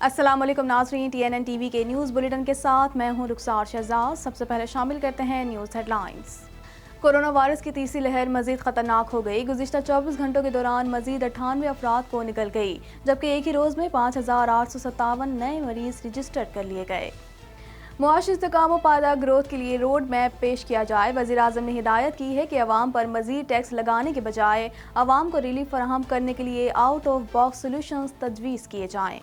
अस्सलाम वालेकुम नाज़रीन, TNN टीवी के न्यूज़ बुलेटिन के साथ मैं हूं रुखसार शहजाद। सबसे पहले शामिल करते हैं न्यूज़ हेडलाइंस। कोरोना वायरस की तीसरी लहर मजीद खतरनाक हो गई। गुज़िश्ता 24 घंटों के दौरान मजीद 98 अफराद को निकल गई, जबकि एक ही रोज़ में 5,857 नए मरीज रजिस्टर कर लिए गए। मुआशी इस्तेकाम और पायदार ग्रोथ के लिए रोड मैप पेश किया जाए। वज़ीर आज़म ने हिदायत की है कि अवाम पर मजीद टैक्स लगाने के बजाय अवाम को रिलीफ फराहम करने के लिए आउट ऑफ बॉक्स सोल्यूशंस तजवीज़ किए जाएँ।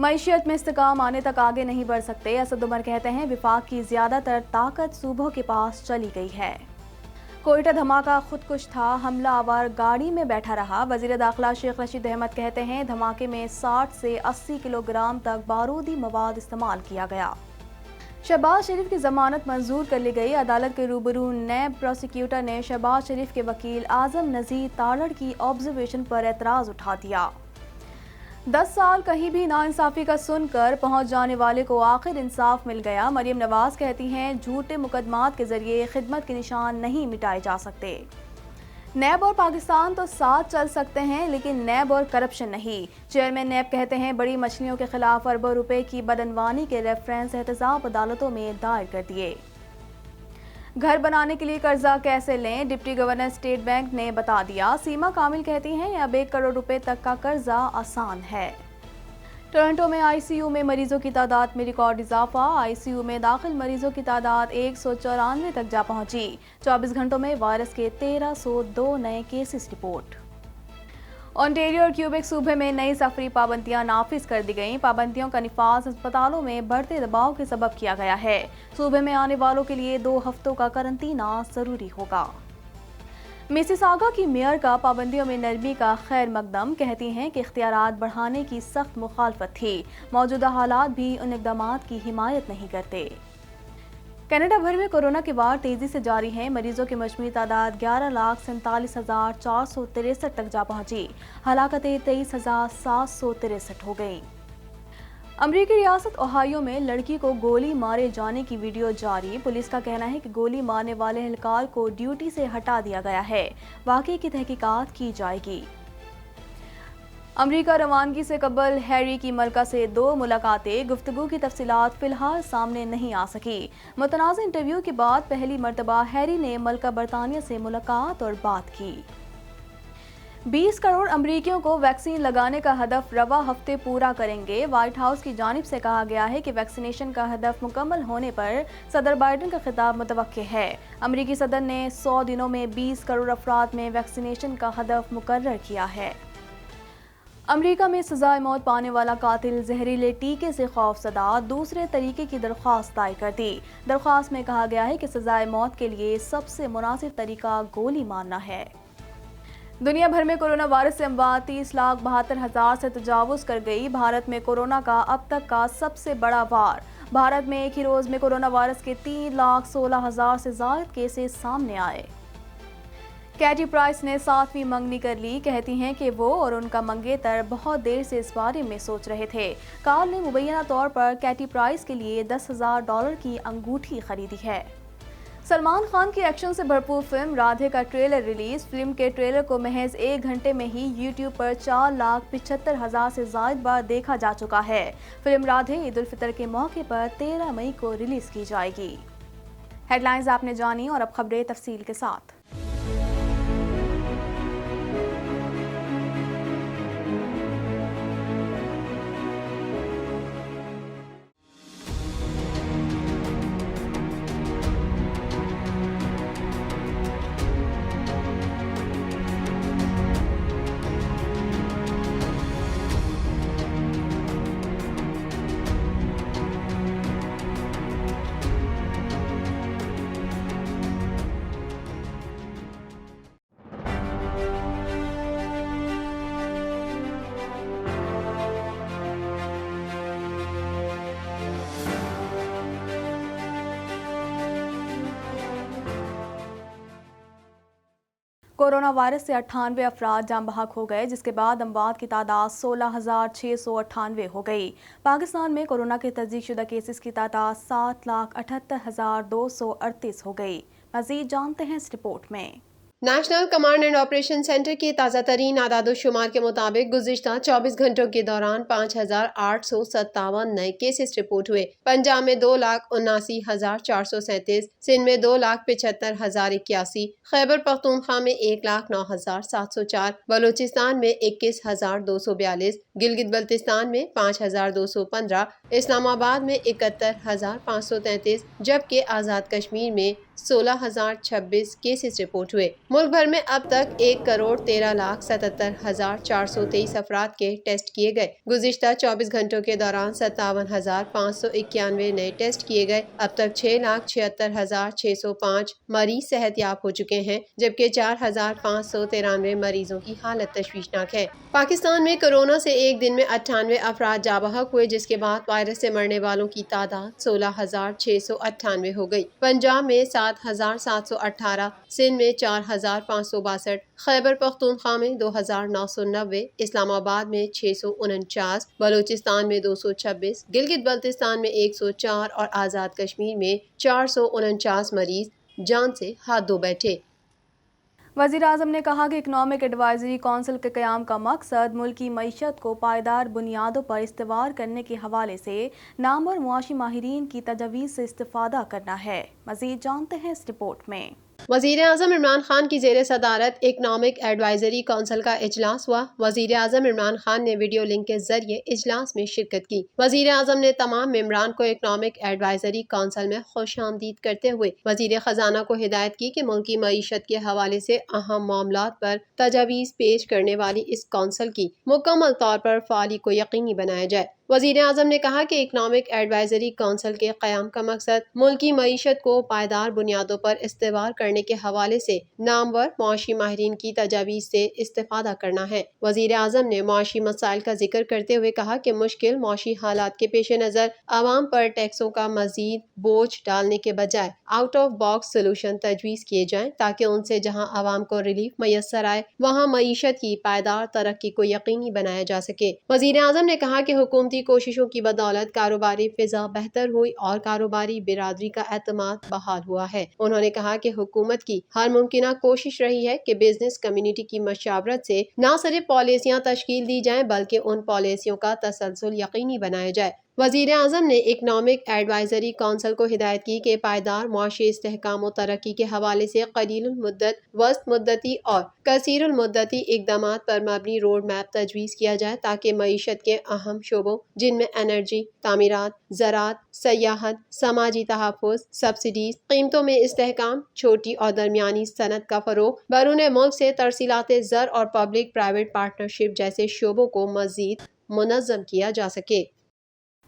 मईशत में इस्तेकाम आने तक आगे नहीं बढ़ सकते। असद उमर कहते हैं विफाक की ज़्यादातर ताकत सूबों के पास चली गई है। कोयटा धमाका खुदकुश था, हमला आवर गाड़ी में बैठा रहा। वज़ीर दाखिला शेख रशीद अहमद कहते हैं धमाके में 60 से 80 किलोग्राम तक बारूदी मवाद इस्तेमाल किया गया। शहबाज शरीफ की जमानत मंजूर कर ली गई। अदालत के रूबरू नैब प्रोसिक्यूटर ने शहबाज शरीफ के वकील आजम नज़ीर तालड़ की ऑब्जर्वेशन पर एतराज़ उठा दिया। 10 साल कहीं भी नाइंसाफ़ी का सुनकर पहुंच जाने वाले को आखिर इंसाफ मिल गया। मरियम नवाज कहती हैं झूठे मुकदमात के जरिए खिदमत के निशान नहीं मिटाए जा सकते। नैब और पाकिस्तान तो साथ चल सकते हैं, लेकिन नैब और करप्शन नहीं। चेयरमैन नैब कहते हैं बड़ी मछलियों के खिलाफ अरबों रुपए की बदअनवानी के रेफरेंस एहतसाब अदालतों में दायर कर दिए। घर बनाने के लिए कर्जा कैसे लें, डिप्टी गवर्नर स्टेट बैंक ने बता दिया। सीमा कामिल कहती हैं अब 1 करोड़ रुपए तक का कर्जा आसान है। टोरंटो में आईसीयू में मरीजों की तादाद में रिकॉर्ड इजाफा। आईसीयू में दाखिल मरीजों की तादाद 194 तक जा पहुंची। 24 घंटों में वायरस के 1302 नए केसेस रिपोर्ट। ओंटारियो और क्यूबेक सूबे में नई सफरी पाबंदियां नाफिज कर दी गईं। पाबंदियों का निफाज अस्पतालों में बढ़ते दबाव के सबब किया गया है। सूबे में आने वालों के लिए 2 हफ्तों का करंतना जरूरी होगा। मिसिसागा की मेयर का पाबंदियों में नरमी का खैर मकदम, कहती हैं कि इख्तियारात बढ़ाने की सख्त मुखालफत थी। मौजूदा हालात भी उन इक़दामात की हिमायत नहीं करते। कनाडा भर में कोरोना के वार तेजी से जारी हैं। मरीजों की मजमूई तादाद 11,47,463 तक जा पहुंची। हलाकतें 23,763 हो गईं। अमरीकी रियासत ओहायो में लड़की को गोली मारे जाने की वीडियो जारी। पुलिस का कहना है कि गोली मारने वाले एहलकार को ड्यूटी से हटा दिया गया है। वाकये की तहकीकात की जाएगी। अमरीका रवानगी से कबल हैरी की मलका से 2 मुलाकातें। गुफ्तगू की तफसीलात फिलहाल सामने नहीं आ सकी। मुतनाज़ इंटरव्यू के बाद पहली मरतबा हैरी ने मलका बरतानिया से मुलाकात और बात की। 20 करोड़ अमरीकियों को वैक्सीन लगाने का हदफ रवा हफ्ते पूरा करेंगे। व्हाइट हाउस की जानिब से कहा गया है कि वैक्सीनेशन का हदफ मुकम्मल होने पर सदर बाइडन का खिताब मुतवक्के है। अमरीकी सदर ने 100 दिनों में 20 करोड़ अफराद में वैक्सीनेशन का हदफ मुकर्रर किया है। अमरीका में सजाए मौत पाने वाला कातिल जहरीले टीके से खौफजदा दूसरे तरीके की दरख्वास्त दायर कर दी। दरख्वास्त में कहा गया है कि सजाए मौत के लिए सबसे मुनासिब तरीका गोली मारना है। दुनिया भर में कोरोना वायरस से अमवात 30,72,000 से तजावुज कर गई। भारत में कोरोना का अब तक का सबसे बड़ा वार। भारत में एक ही रोज में कोरोना वायरस के 3,16,000 से ज्यादा केसेस सामने आए। कैटी प्राइस ने 7वीं मंगनी कर ली। कहती हैं कि वो और उनका मंगेतर बहुत देर से इस बारे में सोच रहे थे। कार्ल ने मुबैना तौर पर कैटी प्राइस के लिए $10,000 की अंगूठी खरीदी है। सलमान खान की एक्शन से भरपूर फिल्म राधे का ट्रेलर रिलीज। फिल्म के ट्रेलर को महज 1 घंटे में ही यूट्यूब पर 4,75,000 से ज्यादा बार देखा जा चुका है। फिल्म राधे ईद उल फितर के मौके पर 13 मई को रिलीज की जाएगी। हेडलाइंस आपने जानी और अब खबरें तफसील के साथ। कोरोना वायरस से 98 अफराद जान बहक हो गए, जिसके बाद अमवात की तादाद 16,698 हो गई। पाकिस्तान में कोरोना के तस्दीक शुदा केसेस की तादाद 7,78,238 हो गई। मजीद जानते हैं इस रिपोर्ट में। National command and operation centre کے تازہ ترین اعداد و شمار کے مطابق گزشتہ 24 گھنٹوں کے دوران 5,857 نئے کیسز رپورٹ ہوئے۔ پنجاب میں 2,79,437، سندھ میں 2,75,081، خیبر پختونخوا میں 1,09,704، بلوچستان میں 21,242، گلگت بلتستان میں 5,215، اسلام آباد میں 71,533، جبکہ آزاد کشمیر میں 16,026 کیسز رپورٹ ہوئے۔ ملک بھر میں اب تک 1,13,77,423 افراد کے ٹیسٹ کیے گئے۔ گزشتہ 24 گھنٹوں کے دوران 57,591 نئے ٹیسٹ کیے گئے۔ اب تک 6,76,605 مریض صحت یاب ہو چکے ہیں، جبکہ 4,593 مریضوں کی حالت تشویشناک ہے۔ پاکستان میں کورونا سے ایک دن میں 98 افراد جاں بحق ہوئے، جس کے بعد وائرس سے مرنے والوں کی تعداد 16,698 ہو گئی۔ پنجاب میں 7,718، سندھ میں 4,562، خیبر پختونخوا میں 2,990، اسلام آباد میں 649، بلوچستان میں 226، گلگت بلتستان میں 104 اور آزاد کشمیر میں 449 مریض جان سے ہاتھ دھو بیٹھے۔ وزیر اعظم نے کہا کہ اکنامک ایڈوائزری کونسل کے قیام کا مقصد ملکی معیشت کو پائیدار بنیادوں پر استوار کرنے کے حوالے سے نامور معاشی ماہرین کی تجاویز سے استفادہ کرنا ہے۔ مزید جانتے ہیں اس رپورٹ میں۔ وزیر اعظم عمران خان کی زیر صدارت اکنامک ایڈوائزری کونسل کا اجلاس ہوا۔ وزیر اعظم عمران خان نے ویڈیو لنک کے ذریعے اجلاس میں شرکت کی۔ وزیر اعظم نے تمام ممبران کو اکنامک ایڈوائزری کونسل میں خوش آمدید کرتے ہوئے وزیر خزانہ کو ہدایت کی کہ ملکی معیشت کے حوالے سے اہم معاملات پر تجاویز پیش کرنے والی اس کونسل کی مکمل طور پر فعالی کو یقینی بنایا جائے۔ وزیر اعظم نے کہا کہ اکنامک ایڈوائزری کونسل کے قیام کا مقصد ملکی معیشت کو پائیدار بنیادوں پر استوار کرنے کے حوالے سے نامور معاشی ماہرین کی تجاویز سے استفادہ کرنا ہے۔ وزیر اعظم نے معاشی مسائل کا ذکر کرتے ہوئے کہا کہ مشکل معاشی حالات کے پیش نظر عوام پر ٹیکسوں کا مزید بوجھ ڈالنے کے بجائے آؤٹ آف باکس سولوشن تجویز کیے جائیں، تاکہ ان سے جہاں عوام کو ریلیف میسر آئے وہاں معیشت کی پائیدار ترقی کو یقینی بنایا جا سکے۔ وزیر اعظم نے کہا کہ حکومتی کوششوں کی بدولت کاروباری فضا بہتر ہوئی اور کاروباری برادری کا اعتماد بحال ہوا ہے۔ انہوں نے کہا کہ حکومت کی ہر ممکنہ کوشش رہی ہے کہ بزنس کمیونٹی کی مشاورت سے نہ صرف پالیسیاں تشکیل دی جائیں بلکہ ان پالیسیوں کا تسلسل یقینی بنایا جائے۔ وزیر اعظم نے اکنامک ایڈوائزری کونسل کو ہدایت کی کہ پائیدار معاشی استحکام و ترقی کے حوالے سے قلیل المدت، وسط مدتی اور کثیر المدتی اقدامات پر مبنی روڈ میپ تجویز کیا جائے، تاکہ معیشت کے اہم شعبوں جن میں انرجی، تعمیرات، زراعت، سیاحت، سماجی تحفظ، سبسڈیز، قیمتوں میں استحکام، چھوٹی اور درمیانی صنعت کا فروغ، بیرون ملک سے ترسیلات زر اور پبلک پرائیویٹ پارٹنرشپ جیسے شعبوں کو مزید منظم کیا جا سکے۔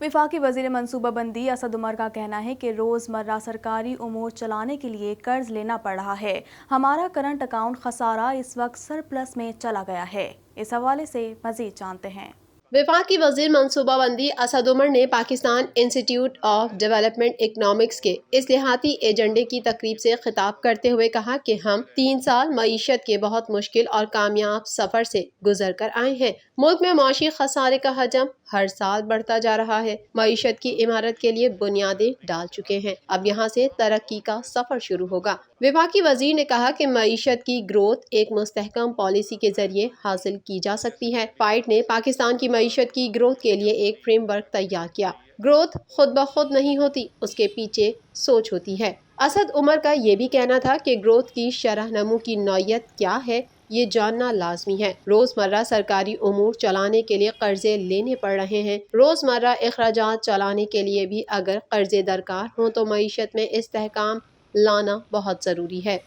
وفاقی وزیر منصوبہ بندی اسد عمر کا کہنا ہے کہ روزمرہ سرکاری امور چلانے کے لیے قرض لینا پڑ رہا ہے۔ ہمارا کرنٹ اکاؤنٹ خسارہ اس وقت سرپلس میں چلا گیا ہے۔ اس حوالے سے مزید جانتے ہیں۔ وفاقی وزیر منصوبہ بندی اسد عمر نے پاکستان انسٹی ٹیوٹ آف ڈیولپمنٹ اکنامکس کے اصلاحاتی ایجنڈے کی تقریب سے خطاب کرتے ہوئے کہا کہ ہم 3 سال معیشت کے بہت مشکل اور کامیاب سفر سے گزر کر آئے ہیں۔ ملک میں معاشی خسارے کا حجم ہر سال بڑھتا جا رہا ہے۔ معیشت کی عمارت کے لیے بنیادیں ڈال چکے ہیں، اب یہاں سے ترقی کا سفر شروع ہوگا۔ وفاقی وزیر نے کہا کہ معیشت کی گروتھ ایک مستحکم پالیسی کے ذریعے حاصل کی جا سکتی ہے۔ فائٹ نے پاکستان کی معیشت کی گروتھ کے لیے ایک فریم ورک تیار کیا۔ گروتھ خود بخود نہیں ہوتی، اس کے پیچھے سوچ ہوتی ہے۔ اسد عمر کا یہ بھی کہنا تھا کہ گروتھ کی شرح نمو کی نوعیت کیا ہے یہ جاننا لازمی ہے۔ روزمرہ سرکاری امور چلانے کے لیے قرضے لینے پڑ رہے ہیں۔ روزمرہ اخراجات چلانے کے لیے بھی اگر قرضے درکار ہوں تو معیشت میں استحکام لانا بہت ضروری ہے۔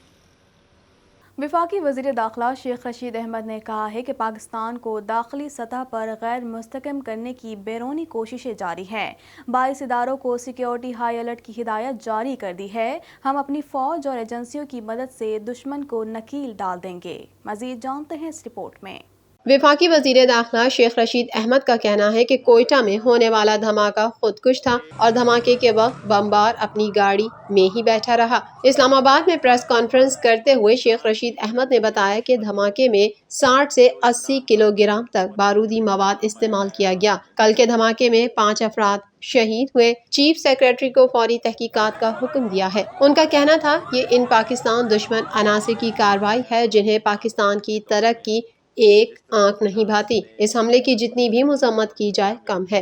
وفاقی وزیر داخلہ شیخ رشید احمد نے کہا ہے کہ پاکستان کو داخلی سطح پر غیر مستحکم کرنے کی بیرونی کوششیں جاری ہیں۔ 22 اداروں کو سیکیورٹی ہائی الرٹ کی ہدایت جاری کر دی ہے۔ ہم اپنی فوج اور ایجنسیوں کی مدد سے دشمن کو نکیل ڈال دیں گے۔ مزید جانتے ہیں اس رپورٹ میں۔ वफाकी वजीर दाखिला शेख रशीद अहमद का कहना है कि कोयटा में होने वाला धमाका खुदकुश था और धमाके के वक्त बमबार अपनी गाड़ी में ही बैठा रहा। इस्लामाबाद में प्रेस कॉन्फ्रेंस करते हुए शेख रशीद अहमद ने बताया कि धमाके में 60 से 80 किलोग्राम तक बारूदी मवाद इस्तेमाल किया गया। कल के धमाके में 5 अफराद शहीद हुए। चीफ सेक्रेटरी को फौरी तहकीकात का हुक्म दिया है। उनका कहना था ये इन पाकिस्तान दुश्मन अनासिर की कार्रवाई है जिन्हें पाकिस्तान की तरक्की एक आंख नहीं भाती। इस हमले की जितनी भी मजम्मत की जाए कम है।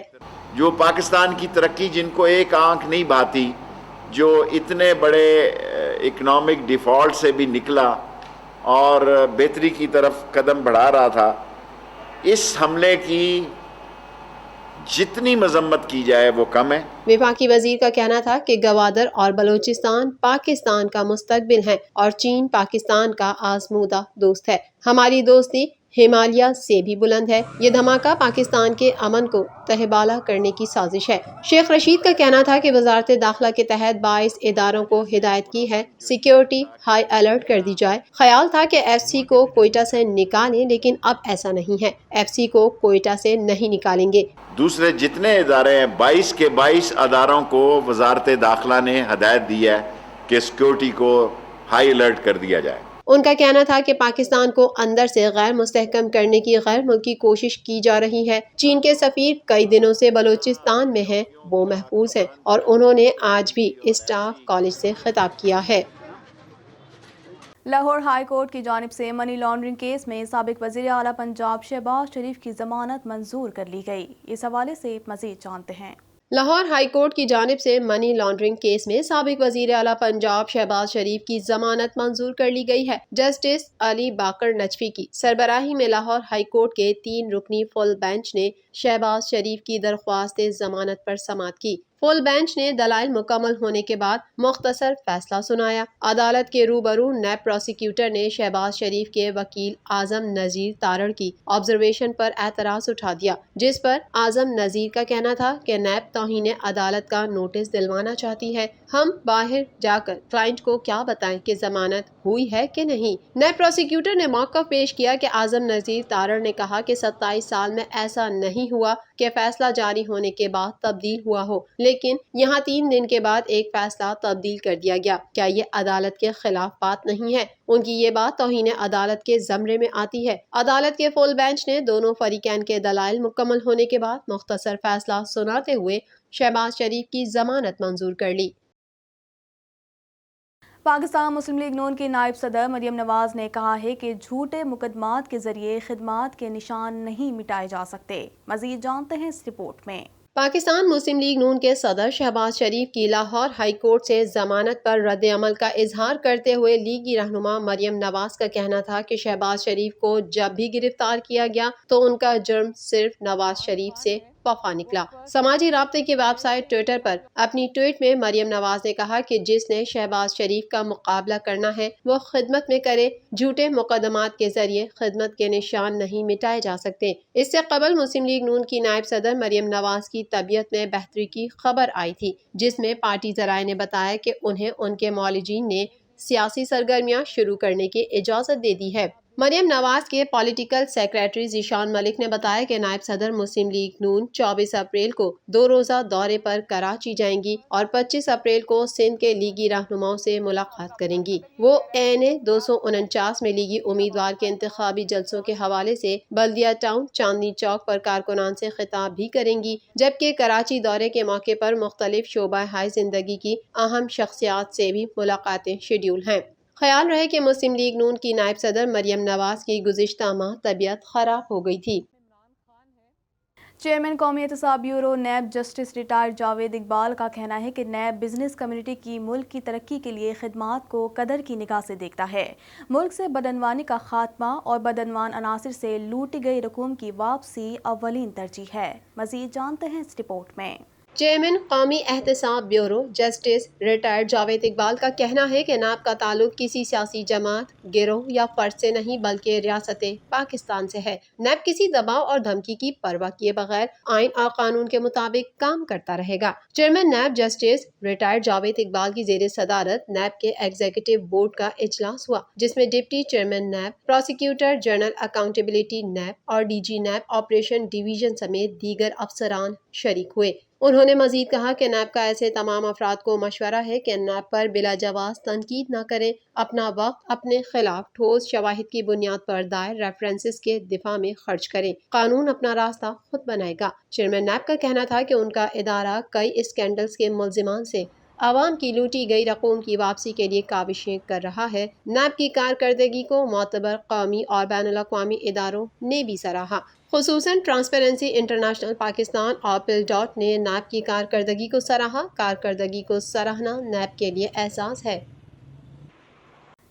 जो पाकिस्तान की तरक्की जिनको एक आंख नहीं भाती, जो इतने बड़े इकोनॉमिक डिफ़ॉल्ट से भी निकला और बेहतरी की तरफ कदम बढ़ा रहा था, इस हमले की जितनी मजम्मत की जाए वो कम है। वफाकी वजीर का कहना था कि गवादर और बलूचिस्तान पाकिस्तान का मुस्तकबिल है और चीन पाकिस्तान का आजमूदा दोस्त है। हमारी दोस्ती हिमालय से भी बुलंद है। ये धमाका पाकिस्तान के अमन को तहबाला करने की साजिश है। शेख रशीद का कहना था कि वजारत दाखिला के तहत 22 इदारों को हिदायत की है सिक्योरिटी हाई अलर्ट कर दी जाए। ख्याल था कि FC को कोयटा से निकालें, लेकिन अब ऐसा नहीं है। FC को कोयटा से नहीं निकालेंगे। दूसरे जितने इदारे हैं 22 के 22 अदारों को वजारत दाखिला ने हदायत दी है कि सिक्योरिटी को हाई अलर्ट कर दिया जाए। उनका कहना था कि पाकिस्तान को अंदर से गैर मुस्तहकम करने की गैर मुल्की कोशिश की जा रही है। चीन के सफीर कई दिनों से बलूचिस्तान में हैं, वो महफूज हैं और उन्होंने आज भी स्टाफ कॉलेज से खिताब किया है। लाहौर हाई कोर्ट की जानिब से मनी लॉन्ड्रिंग केस में साबिक वज़ीर आला पंजाब शहबाज शरीफ की जमानत मंजूर कर ली गई। इस हवाले से मज़ीद जानते हैं। लाहौर हाई कोर्ट की जानिब से मनी लॉन्ड्रिंग केस में साबिक वजीर आला पंजाब शहबाज शरीफ की जमानत मंजूर कर ली गई है। जस्टिस अली बाकर नजफी की सरबराही में लाहौर हाई कोर्ट के 3 रुकनी फुल बेंच ने शहबाज शरीफ की दरख्वास्त जमानत पर समाअत की। फुल बेंच ने दलाइल मुकम्मल होने के बाद मुख्तसर फैसला सुनाया। अदालत के रूबरू नैब प्रोसिक्यूटर ने शहबाज शरीफ के वकील आजम नजीर तारड़ की ऑब्जर्वेशन पर एतराज उठा दिया, जिस पर आजम नजीर का कहना था कि नैब तौहीन अदालत का नोटिस दिलवाना चाहती है। हम बाहर जाकर क्लाइंट को क्या बताएं कि जमानत हुई है कि नहीं। नैब प्रोसिक्यूटर ने मौक़िफ़ पेश किया कि आजम नजीर तारड़ ने कहा कि 27 साल में ऐसा नहीं हुआ कि फैसला जारी होने के बाद तब्दील हुआ हो, लेकिन यहाँ 3 दिन के बाद एक फैसला तब्दील कर दिया गया। क्या ये अदालत के खिलाफ बात नहीं है? उनकी ये बात तौहीन अदालत के ज़मरे में आती है। अदालत के फुल बेंच ने दोनों फरीकैन के दलाइल मुकम्मल होने के बाद मुख्तसर फैसला सुनाते हुए शहबाज शरीफ की जमानत मंजूर कर ली। पाकिस्तान मुस्लिम लीग नून की नायब सदर मरियम नवाज ने कहा है कि झूठे मुकदमात के जरिए खिदमात के निशान नहीं मिटाए जा सकते। मजीद जानते हैं इस रिपोर्ट में। पाकिस्तान मुस्लिम लीग नून के सदर शहबाज शरीफ की लाहौर हाई कोर्ट से जमानत पर रद्द अमल का इजहार करते हुए लीगी रहनुमा मरियम नवाज का कहना था कि शहबाज शरीफ को जब भी गिरफ्तार किया गया तो उनका जुर्म सिर्फ नवाज शरीफ से वफा निकला। समाजी राब्ते की वेबसाइट ट्विटर पर अपनी ट्वीट में मरियम नवाज ने कहा कि जिसने शहबाज शरीफ का मुकाबला करना है वो खिदमत में करे। झूठे मुकदमात के जरिए खिदमत के निशान नहीं मिटाए जा सकते। इससे कबल मुस्लिम लीग नून की नायब सदर मरियम नवाज की तबीयत में बेहतरी की खबर आई थी, जिसमें पार्टी जराए ने बताया कि उन्हें उनके मौलिजीन ने सियासी सरगर्मियां शुरू करने की इजाजत दे दी है। मरियम नवाज के पॉलिटिकल सेक्रेटरी जीशान मलिक ने बताया कि नायब सदर मुस्लिम लीग नून 24 अप्रैल को 2 रोज़ा दौरे पर कराची जाएंगी और 25 अप्रैल को सिंध के लीगी रहनुमाओं से मुलाकात करेंगी। वो ANA 249 में लीगी उम्मीदवार के इंतखाबी जलसों के हवाले से बल्दिया टाउन चांदनी चौक पर कारकुनान से खिताब भी करेंगी, जबकि कराची दौरे के मौके पर मुख्तलिफ शोबा हाय जिंदगी की अहम शख्सियात से भी मुलाकातें शेड्यूल हैं। ख्याल रहे कि मुस्लिम लीग नून की नायब सदर मरियम नवाज की गुज़िश्ता माह तबीयत खराब हो गई थी। चेयरमैन कौमी एहतसाब bureau NAB justice retired Javed Iqbal का कहना है कि नैब बिजनेस कम्युनिटी की मुल्क की तरक्की के लिए खिदमात को कदर की निगाह से देखता है। मुल्क से बदअनवानी का खात्मा और बदअनवान अनासिर से लूटी गई रकूम की वापसी अव्वलीन तरजीह है। मजीद जानते हैं इस रिपोर्ट में। چیئرمین قومی احتساب bureau justice retired Javed Iqbal کا کہنا ہے کہ نیب کا تعلق کسی سیاسی جماعت، گروہ یا فرد سے نہیں بلکہ ریاست پاکستان سے ہے۔ نیب کسی دباؤ اور دھمکی کی پرواہ کیے بغیر آئین اور قانون کے مطابق کام کرتا رہے گا۔ Chairman NAB justice retired Javed Iqbal کی زیر صدارت نیب کے ایگزیکٹو بورڈ کا اجلاس ہوا، جس میں deputy chairman NAB, prosecutor general accountability NAB اور D G NAB operation division سمیت دیگر افسران شریک ہوئے۔ انہوں نے مزید کہا کہ نیب کا ایسے تمام افراد کو مشورہ ہے کہ نیب پر بلا جواز تنقید نہ کریں، اپنا وقت اپنے خلاف ٹھوس شواہد کی بنیاد پر دائر ریفرنسز کے دفاع میں خرچ کریں۔ قانون اپنا راستہ خود بنائے گا۔ چیئرمین نیب کا کہنا تھا کہ ان کا ادارہ کئی اسکینڈلز کے ملزمان سے عوام کی لوٹی گئی رقوم کی واپسی کے لیے کاوشیں کر رہا ہے۔ نیب کی کارکردگی کو معتبر قومی اور بین الاقوامی اداروں نے بھی سراہا، خصوصاً ٹرانسپیرنسی انٹرنیشنل پاکستان اور پل ڈاٹ نے نیب کی کارکردگی کو سراہا۔ کارکردگی کو سراہنا نیب کے لیے اعزاز ہے۔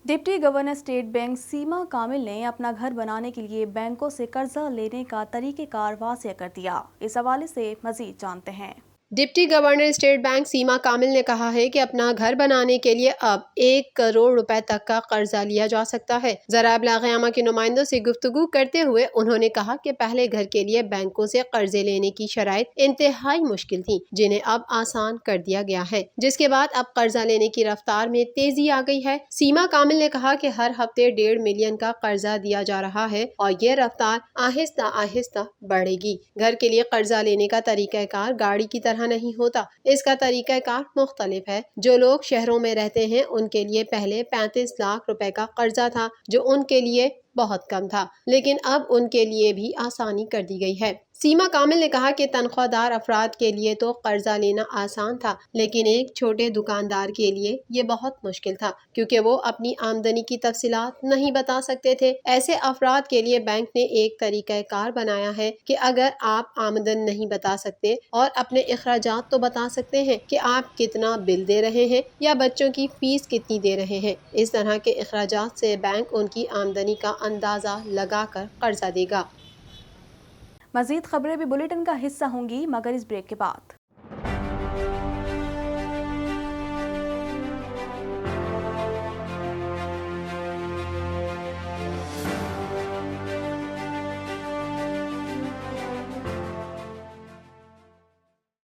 ڈپٹی گورنر اسٹیٹ بینک سیما کامل نے اپنا گھر بنانے کے لیے بینکوں سے قرضہ لینے کا طریقہ کار واضح کر دیا۔ اس حوالے سے مزید جانتے ہیں۔ ڈپٹی گورنر اسٹیٹ بینک سیما کامل نے کہا ہے کہ اپنا گھر بنانے کے لیے اب 1 کروڑ روپے تک کا قرضہ لیا جا سکتا ہے۔ ذرائع ابلاغ عامہ کے نمائندوں سے گفتگو کرتے ہوئے انہوں نے کہا کہ پہلے گھر کے لیے بینکوں سے قرضے لینے کی شرائط انتہائی مشکل تھیں، جنہیں اب آسان کر دیا گیا ہے، جس کے بعد اب قرضہ لینے کی رفتار میں تیزی آ گئی ہے۔ سیما کامل نے کہا کہ ہر ہفتے 1.5 ملین کا قرضہ دیا جا رہا ہے اور یہ رفتار آہستہ آہستہ بڑھے گی۔ گھر کے لیے قرضہ لینے کا طریقہ کار گاڑی کی طرح نہیں ہوتا، اس کا طریقہ کار مختلف ہے۔ جو لوگ شہروں میں رہتے ہیں ان کے لیے پہلے 35 لاکھ روپے کا قرضہ تھا، جو ان کے لیے بہت کم تھا، لیکن اب ان کے لیے بھی آسانی کر دی گئی ہے۔ سیما کامل نے کہا کہ تنخواہ دار افراد کے لیے تو قرضہ لینا آسان تھا، لیکن ایک چھوٹے دکاندار کے لیے یہ بہت مشکل تھا، کیونکہ وہ اپنی آمدنی کی تفصیلات نہیں بتا سکتے تھے۔ ایسے افراد کے لیے بینک نے ایک طریقہ کار بنایا ہے کہ اگر آپ آمدن نہیں بتا سکتے اور اپنے اخراجات تو بتا سکتے ہیں کہ آپ کتنا بل دے رہے ہیں یا بچوں کی فیس کتنی دے رہے ہیں۔ اس طرح کے اخراجات سے بینک ان کی آمدنی کا اندازہ لگا کر قرضہ دے گا۔ مزید خبریں بھی بلیٹن کا حصہ ہوں گی، مگر اس بریک کے بعد۔